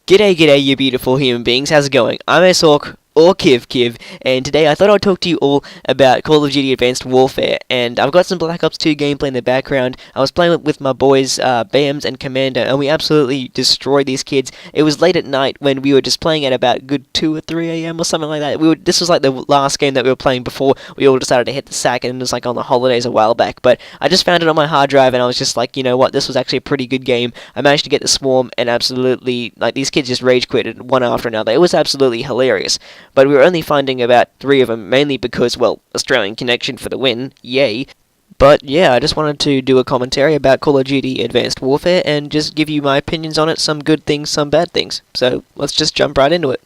G'day, g'day, you beautiful human beings. How's it going? I'm Asork, or Kiv, and today I thought I'd talk to you all about Call of Duty Advanced Warfare, and I've got some Black Ops 2 gameplay in the background. I was playing with my boys, Bams and Commander, and we absolutely destroyed these kids. It was late at night when we were just playing at about good 2 or 3 a.m. or something like that. This was like the last game that we were playing before we all decided to hit the sack, and it was like on the holidays a while back, but I just found it on my hard drive, and I was just like, you know what, this was actually a pretty good game. I managed to get the swarm, and absolutely, like, these kids just rage quitted one after another. It was absolutely hilarious. But we were only finding about 3 of them, mainly because, well, Australian connection for the win, yay. But yeah, I just wanted to do a commentary about Call of Duty Advanced Warfare and just give you my opinions on it, some good things, some bad things. So let's just jump right into it.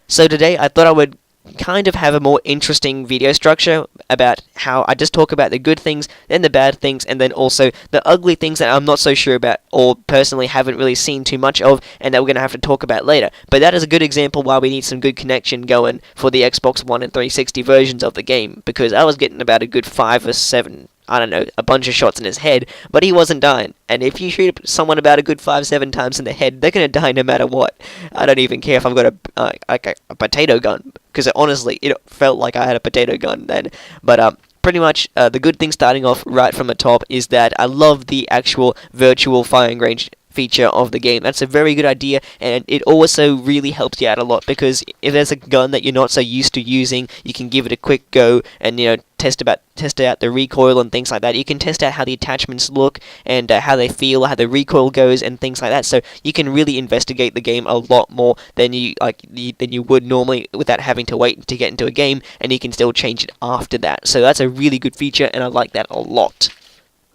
So today I thought I would kind of have a more interesting video structure about how I just talk about the good things, then the bad things, and then also the ugly things that I'm not so sure about or personally haven't really seen too much of and that we're going to have to talk about later. But that is a good example why we need some good connection going for the Xbox One and 360 versions of the game, because I was getting about a good 5 or 7, I don't know, a bunch of shots in his head, but he wasn't dying. And if you shoot someone about a good 5-7 times in the head, they're gonna die no matter what. I don't even care if I've got a potato gun, because honestly, it felt like I had a potato gun then. But pretty much the good thing starting off right from the top is that I love the actual virtual firing range feature of the game. That's a very good idea, and it also really helps you out a lot, because if there's a gun that you're not so used to using, you can give it a quick go and, you know, test out the recoil and things like that. You can test out how the attachments look and how they feel, how the recoil goes and things like that. So you can really investigate the game a lot more than you would normally without having to wait to get into a game, and you can still change it after that. So that's a really good feature, and I like that a lot.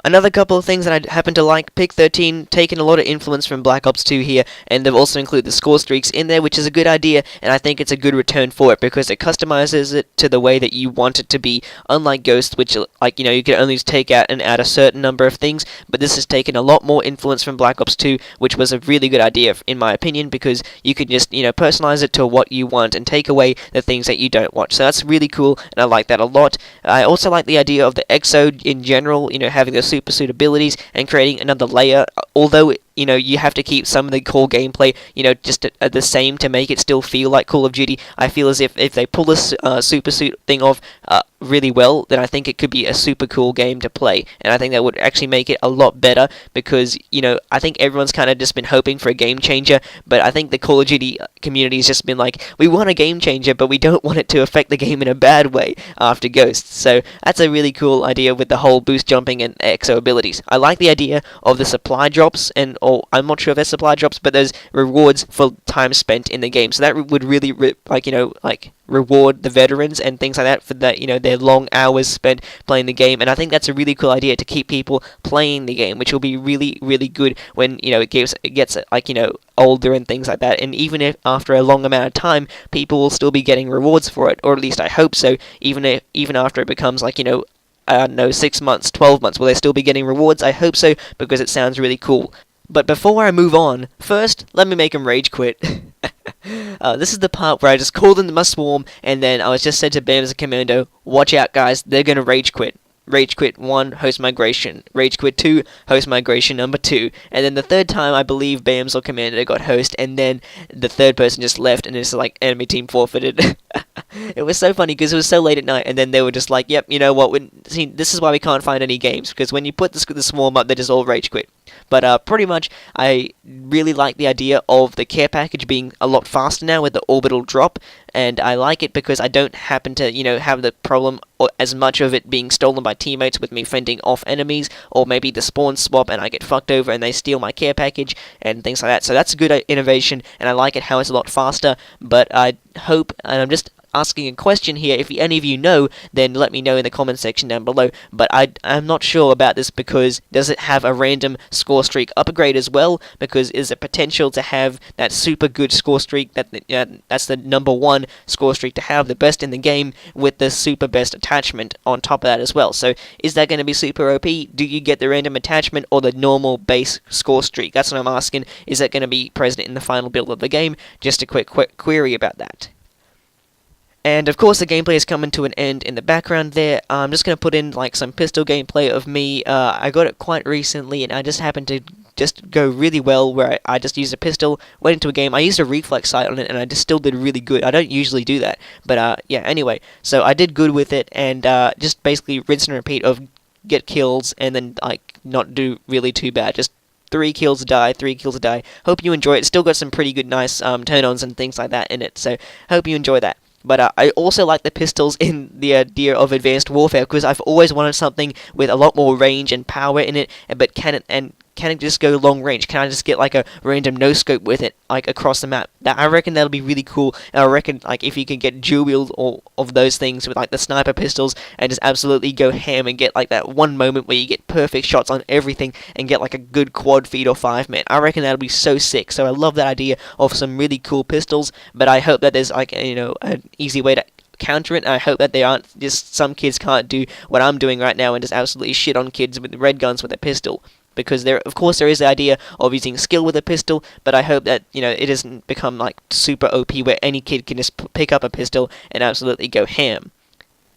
Another couple of things that I happen to like, Pick 13, taking a lot of influence from Black Ops 2 here, and they've also included the score streaks in there, which is a good idea, and I think it's a good return for it, because it customizes it to the way that you want it to be, unlike Ghost, which, like, you know, you can only take out and add a certain number of things, but this has taken a lot more influence from Black Ops 2, which was a really good idea, in my opinion, because you could just, you know, personalize it to what you want, and take away the things that you don't want. So that's really cool, and I like that a lot. I also like the idea of the Exo in general, you know, having the super suit abilities and creating another layer, although, you know, you have to keep some of the core gameplay, you know, just the same to make it still feel like Call of Duty. I feel as if they pull this super suit thing off really well, then I think it could be a super cool game to play, and I think that would actually make it a lot better, because, you know, I think everyone's kind of just been hoping for a game changer, but I think the Call of Duty community has just been like, we want a game changer, but we don't want it to affect the game in a bad way after Ghost. So that's a really cool idea with the whole boost jumping and exo abilities. I like the idea of the supply drops, and I'm not sure if there's supply drops, but there's rewards for time spent in the game, so that would really reward the veterans and things like that for that, you know, their long hours spent playing the game. And I think that's a really cool idea to keep people playing the game, which will be really, really good when, you know, it gets like, you know, older and things like that. And even if after a long amount of time, people will still be getting rewards for it, or at least I hope so. Even after it becomes, like, you know, I don't know, 6 months, 12 months, will they still be getting rewards? I hope so, because it sounds really cool. But before I move on, first, let me make them rage quit. This is the part where I just called in my swarm, and then I was just said to Bams and Commando, watch out guys, they're gonna rage quit. Rage quit 1, host migration. Rage quit 2, host migration number 2. And then the third time, I believe Bams or Commander got host, and then the third person just left, and it's like, enemy team forfeited. It was so funny, because it was so late at night, and then they were just like, yep, you know what, see, this is why we can't find any games, because when you put the swarm up, they just all rage quit. But pretty much, I really like the idea of the care package being a lot faster now with the orbital drop, and I like it because I don't happen to, you know, have the problem or as much of it being stolen by teammates with me fending off enemies, or maybe the spawn swap and I get fucked over and they steal my care package and things like that. So that's a good innovation, and I like it how it's a lot faster. But I hope, and I'm just asking a question here. If any of you know, then let me know in the comment section down below. But I'm not sure about this, because does it have a random score streak upgrade as well? Because is it potential to have that super good score streak, that's the number 1 score streak to have, the best in the game, with the super best attachment on top of that as well? So is that going to be super OP? Do you get the random attachment or the normal base score streak? That's what I'm asking. Is that going to be present in the final build of the game? Just a quick query about that. And of course the gameplay is coming to an end in the background there. I'm just going to put in like some pistol gameplay of me. I got it quite recently and I just happened to just go really well where I just used a pistol, went into a game. I used a reflex sight on it and I just still did really good. I don't usually do that, but yeah, anyway. So I did good with it and just basically rinse and repeat of get kills and then like not do really too bad. Just 3 kills die, 3 kills die. Hope you enjoy it. It's still got some pretty good nice turn-ons and things like that in it, so hope you enjoy that. But I also like the pistols in the idea of Advanced Warfare, because I've always wanted something with a lot more range and power in it, but can it just go long range? Can I just get like a random no-scope with it, like across the map? I reckon that'll be really cool, and I reckon like if you can get dual wield all of those things with like the sniper pistols and just absolutely go ham and get like that one moment where you get perfect shots on everything and get like a good quad feed or 5-man, I reckon that'll be so sick. So I love that idea of some really cool pistols, but I hope that there's like, you know, an easy way to counter it. I hope that they aren't just some kids can't do what I'm doing right now and just absolutely shit on kids with red guns with a pistol. Because of course there is the idea of using skill with a pistol, but I hope that, you know, it doesn't become like super OP where any kid can just pick up a pistol and absolutely go ham.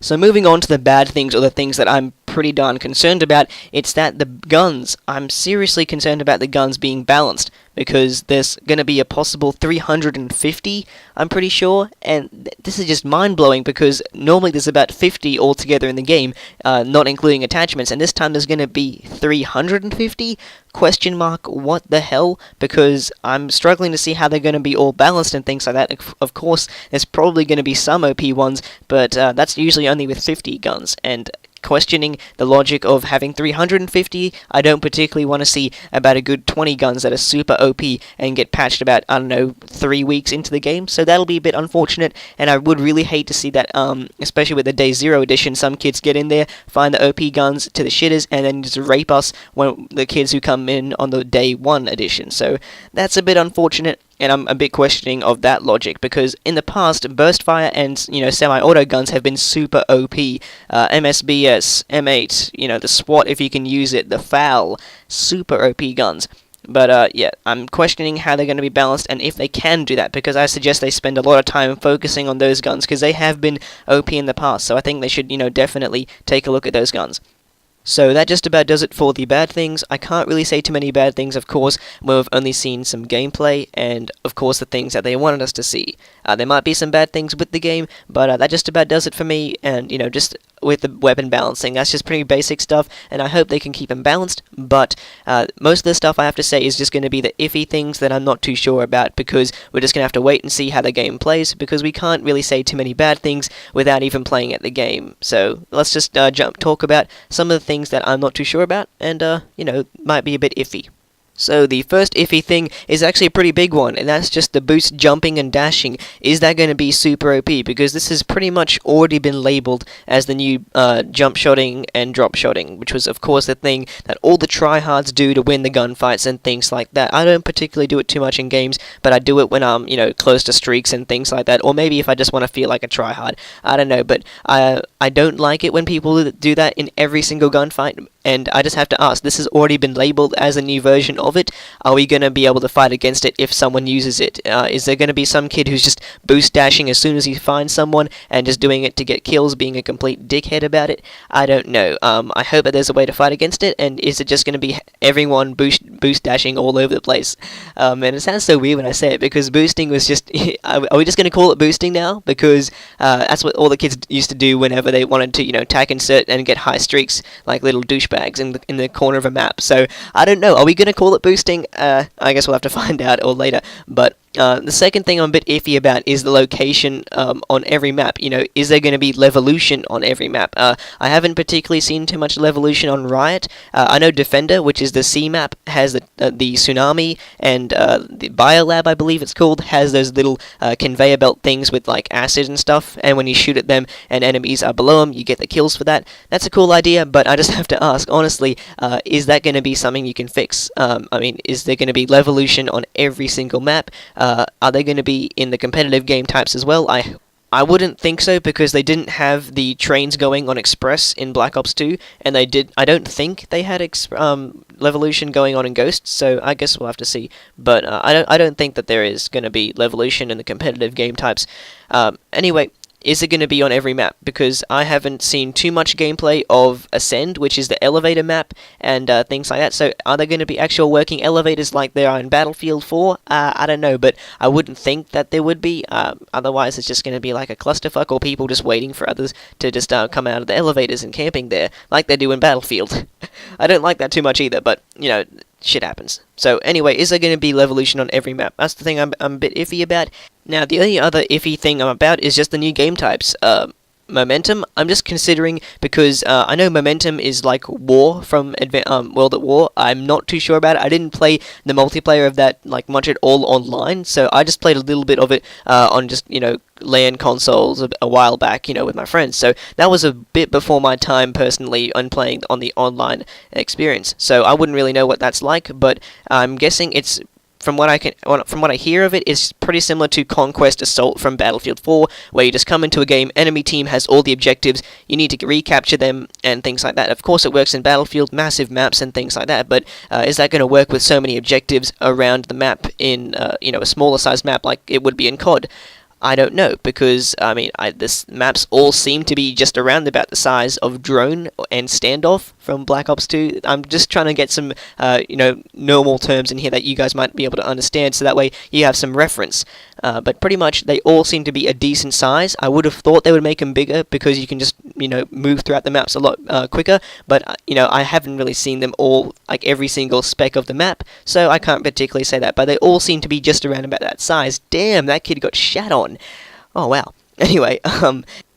So moving on to the bad things, or the things that I'm pretty darn concerned about, it's that the guns, I'm seriously concerned about the guns being balanced, because there's going to be a possible 350, I'm pretty sure, and this is just mind-blowing, because normally there's about 50 altogether in the game, not including attachments, and this time there's going to be 350? Question mark, what the hell? Because I'm struggling to see how they're going to be all balanced and things like that. Of course, there's probably going to be some OP ones, but that's usually only with 50 guns, and questioning the logic of having 350, I don't particularly want to see about a good 20 guns that are super OP and get patched about, I don't know, 3 weeks into the game, so that'll be a bit unfortunate, and I would really hate to see that, especially with the Day 0 edition, some kids get in there, find the OP guns to the shitters, and then just rape us when the kids who come in on the Day 1 edition, so that's a bit unfortunate. And I'm a bit questioning of that logic, because in the past, burst fire and, you know, semi-auto guns have been super OP. MSBS, M8, you know, the SWAT if you can use it, the FAL, super OP guns. But yeah, I'm questioning how they're going to be balanced and if they can do that, because I suggest they spend a lot of time focusing on those guns, because they have been OP in the past, so I think they should, you know, definitely take a look at those guns. So that just about does it for the bad things. I can't really say too many bad things, of course, when we've only seen some gameplay, and of course the things that they wanted us to see. There might be some bad things with the game, but that just about does it for me, and, you know, just with the weapon balancing, that's just pretty basic stuff, and I hope they can keep them balanced, but most of the stuff I have to say is just going to be the iffy things that I'm not too sure about, because we're just going to have to wait and see how the game plays, because we can't really say too many bad things without even playing at the game. So let's just talk about some of the things that I'm not too sure about, and, you know, might be a bit iffy. So the first iffy thing is actually a pretty big one, and that's just the boost jumping and dashing. Is that going to be super OP? Because this has pretty much already been labeled as the new jump shotting and drop shotting, which was of course the thing that all the tryhards do to win the gunfights and things like that. I don't particularly do it too much in games, but I do it when I'm, you know, close to streaks and things like that, or maybe if I just want to feel like a tryhard. I don't know, but I don't like it when people do that in every single gunfight. And I just have to ask, this has already been labeled as a new version of it. Are we going to be able to fight against it if someone uses it? Is there going to be some kid who's just boost dashing as soon as he finds someone and just doing it to get kills, being a complete dickhead about it? I don't know. I hope that there's a way to fight against it, and is it just going to be everyone boost dashing all over the place? And it sounds so weird when I say it, because boosting was just... are we just going to call it boosting now? Because that's what all the kids used to do whenever they wanted to, you know, tack insert and get high streaks, like little douchebags in the corner of a map. So I don't know, are we going to call it boosting? I guess we'll have to find out or later. But the second thing I'm a bit iffy about is the location on every map. You know, is there going to be Levolution on every map? I haven't particularly seen too much Levolution on Riot. I know Defender, which is the C map, has the Tsunami, and the Biolab, I believe it's called, has those little conveyor belt things with like acid and stuff, and when you shoot at them and enemies are below them, you get the kills for that. That's a cool idea, but I just have to ask, honestly, is that going to be something you can fix? I mean, is there going to be Levolution on every single map? Are they going to be in the competitive game types as well? I wouldn't think so, because they didn't have the trains going on Express in Black Ops 2, and I don't think they had Levolution going on in Ghosts, so I guess we'll have to see. But I don't think that there is going to be Levolution in the competitive game types. Anyway, is it going to be on every map? Because I haven't seen too much gameplay of Ascend, which is the elevator map, and things like that. So are there going to be actual working elevators like there are in Battlefield 4? I don't know, but I wouldn't think that there would be. Otherwise, it's just going to be like a clusterfuck, or people just waiting for others to just come out of the elevators and camping there, like they do in Battlefield. I don't like that too much either, but, you know, shit happens. So anyway, is there going to be Levolution on every map? That's the thing I'm a bit iffy about. Now, the only other iffy thing I'm about is just the new game types. Momentum, I'm just considering, because I know Momentum is like War from World at War. I'm not too sure about it. I didn't play the multiplayer of that like much at all online, so I just played a little bit of it on just, you know, LAN consoles a while back, you know, with my friends. So that was a bit before my time personally on playing on the online experience. So I wouldn't really know what that's like, but I'm guessing it's, from what I hear of it, is pretty similar to Conquest Assault from Battlefield 4, where you just come into a game, enemy team has all the objectives, you need to recapture them, and things like that. Of course, it works in Battlefield, massive maps and things like that, but is that going to work with so many objectives around the map in, you know, a smaller sized map like it would be in COD? I don't know, because, I mean, this maps all seem to be just around about the size of Drone and Standoff from Black Ops 2. I'm just trying to get some, you know, normal terms in here that you guys might be able to understand, so that way you have some reference. But pretty much, they all seem to be a decent size. I would have thought they would make them bigger, because you can just, you know, move throughout the maps a lot quicker, but, you know, I haven't really seen them all, like, every single speck of the map, so I can't particularly say that, but they all seem to be just around about that size. Damn, that kid got shat on. Oh, wow. Anyway,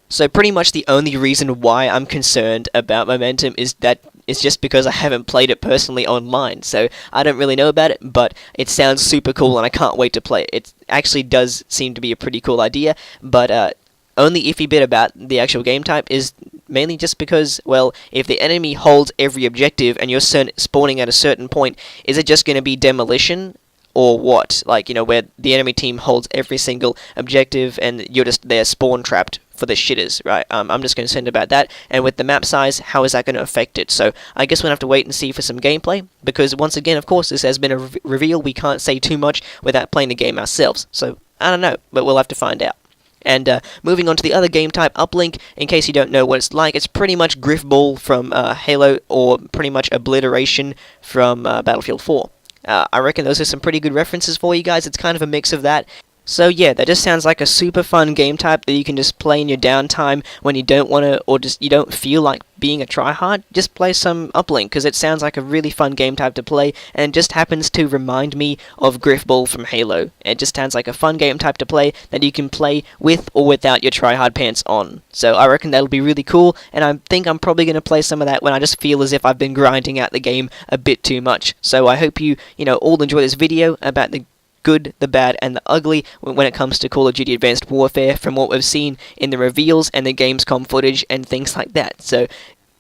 so pretty much the only reason why I'm concerned about Momentum is that it's just because I haven't played it personally online, so I don't really know about it, but it sounds super cool and I can't wait to play it. It actually does seem to be a pretty cool idea, but only iffy bit about the actual game type is mainly just because, well, if the enemy holds every objective and you're spawning at a certain point, is it just going to be demolition? Or what? Like, you know, where the enemy team holds every single objective and you're just there spawn trapped for the shitters, right? I'm just concerned about that. And with the map size, how is that going to affect it? So I guess we'll have to wait and see for some gameplay, because once again, of course, this has been a reveal. We can't say too much without playing the game ourselves. So I don't know, but we'll have to find out. And moving on to the other game type, Uplink, in case you don't know what it's like, it's pretty much Griffball from Halo, or pretty much Obliteration from Battlefield 4. I reckon those are some pretty good references for you guys. It's kind of a mix of that. So yeah, that just sounds like a super fun game type that you can just play in your downtime when you don't want to, or just you don't feel like being a tryhard. Just play some Uplink, because it sounds like a really fun game type to play, and it just happens to remind me of Griffball from Halo. It just sounds like a fun game type to play that you can play with or without your tryhard pants on. So I reckon that'll be really cool, and I think I'm probably going to play some of that when I just feel as if I've been grinding out the game a bit too much. So I hope you know, all enjoy this video about the good, the bad, and the ugly when it comes to Call of Duty Advanced Warfare, from what we've seen in the reveals and the Gamescom footage and things like that. So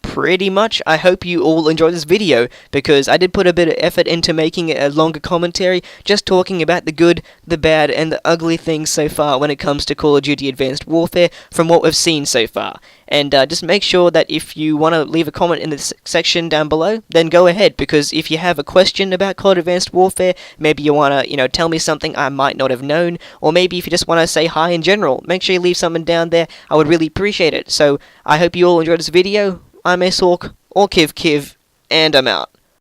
pretty much, I hope you all enjoyed this video, because I did put a bit of effort into making it a longer commentary, just talking about the good, the bad, and the ugly things so far when it comes to Call of Duty Advanced Warfare from what we've seen so far. And just make sure that if you want to leave a comment in the section down below, then go ahead, because if you have a question about COD Advanced Warfare, maybe you want to, you know, tell me something I might not have known, or maybe if you just want to say hi in general, make sure you leave something down there. I would really appreciate it. So I hope you all enjoyed this video. I'm Ace Hawk, or Kiv, and I'm out.